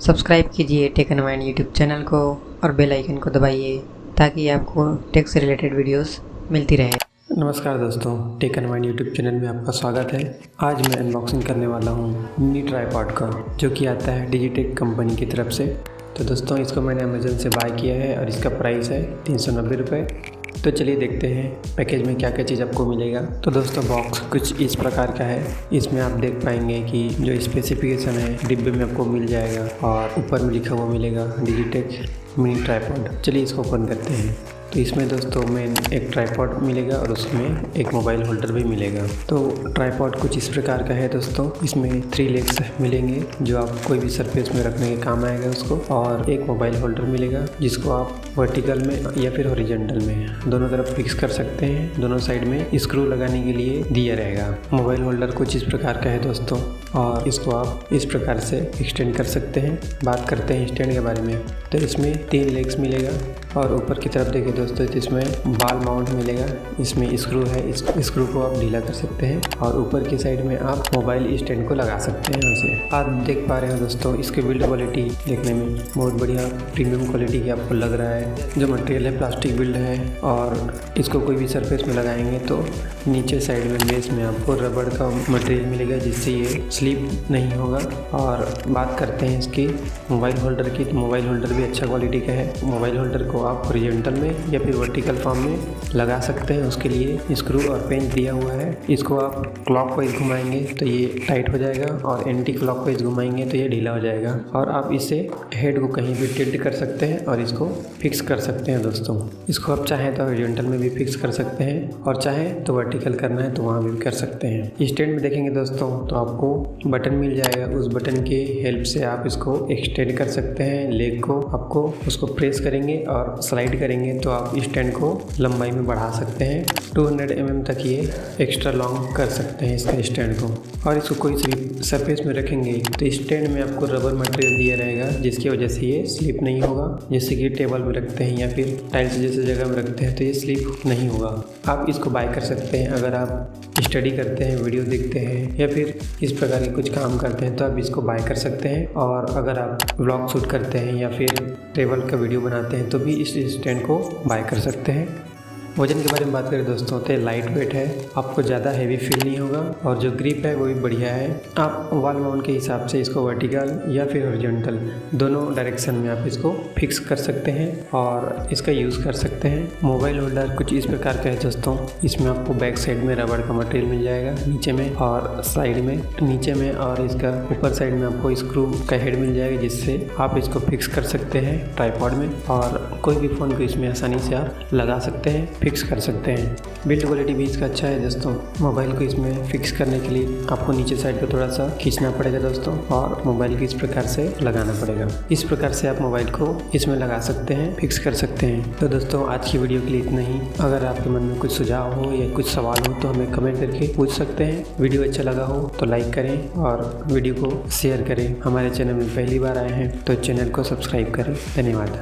Subscribe कीजिए tech and mind YouTube channel को और बेल आइकन को दबाइए ताकि आपको टेक से रिलेटेड वीडियोस मिलती रहे। नमस्कार दोस्तों, tech and mind YouTube channel में आपका स्वागत है। आज मैं अनबॉक्सिंग करने वाला हूँ मिनी ट्राइपॉड का, जो कि आता है डिजिटेक कंपनी की तरफ से। तो दोस्तों इसको मैंने अमेज़न से बाय किया है और इसका प्राइस है 390 रुपये। तो चलिए देखते हैं पैकेज में क्या क्या चीज़ आपको मिलेगा। तो दोस्तों बॉक्स कुछ इस प्रकार का है। इसमें आप देख पाएंगे कि जो स्पेसिफिकेशन है डिब्बे में आपको मिल जाएगा और ऊपर में लिखा हुआ मिलेगा डिजिटेक मिनी ट्राइपॉड। चलिए इसको ओपन करते हैं। तो इसमें दोस्तों मेन एक ट्राइपॉड मिलेगा और उसमें एक मोबाइल होल्डर भी मिलेगा। तो ट्राइपॉड कुछ इस प्रकार का है दोस्तों। इसमें 3 लेग्स मिलेंगे जो आप कोई भी सरफेस में रखने के काम आएगा उसको, और एक मोबाइल होल्डर मिलेगा जिसको आप वर्टिकल में या फिर हॉरिजॉन्टल में दोनों तरफ फिक्स कर सकते हैं। दोनों साइड में स्क्रू लगाने के लिए दिया रहेगा। मोबाइल होल्डर कुछ इस प्रकार का है दोस्तों, और इसको आप इस प्रकार से एक्सटेंड कर सकते हैं। बात करते हैं स्टैंड के बारे में। तो इसमें 3 लेग्स मिलेगा और ऊपर की तरफ देखिए दोस्तों इसमें बाल माउंट मिलेगा। इसमें स्क्रू है, इस स्क्रू को आप ढीला कर सकते हैं और ऊपर की साइड में आप मोबाइल स्टैंड को लगा सकते हैं। यहाँ से आप देख पा रहे हैं दोस्तों इसकी बिल्ड क्वालिटी देखने में बहुत बढ़िया प्रीमियम क्वालिटी की आपको लग रहा है। जो मटेरियल है प्लास्टिक बिल्ड है और इसको कोई भी सरफेस में लगाएंगे तो नीचे साइड में बेस में आपको रबड़ का मटेरियल मिलेगा जिससे ये स्लिप नहीं होगा। और बात करते हैं इसकी मोबाइल होल्डर की, तो मोबाइल होल्डर भी अच्छा क्वालिटी का है। मोबाइल होल्डर को आप हॉरिजॉन्टल में या फिर वर्टिकल फॉर्म में लगा सकते हैं। उसके लिए स्क्रू और पेंच दिया हुआ है। इसको आप क्लॉकवाइज घुमाएंगे तो ये टाइट हो जाएगा और एंटी क्लॉकवाइज घुमाएंगे तो ये ढीला हो जाएगा। और आप इससे हेड को कहीं भी टिल्ट कर सकते हैं और इसको फिक्स कर सकते हैं दोस्तों। इसको आप चाहें तो हॉरिजॉन्टल में भी फिक्स कर सकते हैं और चाहें तो वर्टिकल करना है तो वहाँ भी कर सकते हैं। स्टैंड में देखेंगे दोस्तों तो आपको बटन मिल जाएगा। उस बटन के हेल्प से आप इसको एक्सटेंड कर सकते हैं। लेग को आपको उसको प्रेस करेंगे और स्लाइड करेंगे तो आप स्टैंड को लंबाई में बढ़ा सकते हैं। 200 mm तक ये एक्स्ट्रा लॉन्ग कर सकते हैं इसके स्टैंड को। और इसको कोई सी सरफेस में रखेंगे तो स्टैंड में आपको रबर मटेरियल दिया रहेगा जिसकी वजह से ये स्लिप नहीं होगा। जैसे कि टेबल में रखते हैं या फिर टाइल्स जैसे जगह में रखते हैं तो ये स्लिप नहीं होगा। आप इसको बाय कर सकते हैं। अगर आप स्टडी करते हैं, वीडियो देखते हैं या फिर इस प्रकार के कुछ काम करते हैं तो आप इसको बाय कर सकते हैं। और अगर आप व्लॉग शूट करते हैं या फिर ट्रैवल का वीडियो बनाते हैं तो भी इस स्टैंड को बाय कर सकते हैं। वजन के बारे में बात करें दोस्तों तो लाइट वेट है, आपको ज़्यादा हैवी फील नहीं होगा और जो ग्रिप है वो भी बढ़िया है। आप वॉल माउंट के हिसाब से इसको वर्टिकल या फिर हॉरिजॉन्टल दोनों डायरेक्शन में आप इसको फिक्स कर सकते हैं और इसका यूज़ कर सकते हैं। मोबाइल होल्डर कुछ इस प्रकार का है दोस्तों। इसमें आपको बैक साइड में रबड़ का मटेरियल मिल जाएगा, नीचे में और साइड में नीचे में, और इसका ऊपर साइड में आपको स्क्रू का हेड मिल जाएगा जिससे आप इसको फिक्स कर सकते हैं ट्राइपॉड में। और कोई भी फ़ोन को इसमें आसानी से आप लगा सकते हैं, फिक्स कर सकते हैं। बिल्ड क्वालिटी भी इसका अच्छा है दोस्तों। मोबाइल को इसमें फिक्स करने के लिए आपको नीचे साइड को थोड़ा सा खींचना पड़ेगा दोस्तों और मोबाइल को इस प्रकार से लगाना पड़ेगा। इस प्रकार से आप मोबाइल को इसमें लगा सकते हैं, फिक्स कर सकते हैं। तो दोस्तों आज की वीडियो के लिए इतना ही। अगर आपके मन में कुछ सुझाव हो या कुछ सवाल हो तो हमें कमेंट करके पूछ सकते हैं। वीडियो अच्छा लगा हो तो लाइक करें और वीडियो को शेयर करें। हमारे चैनल में पहली बार आए हैं तो चैनल को सब्सक्राइब करें। धन्यवाद।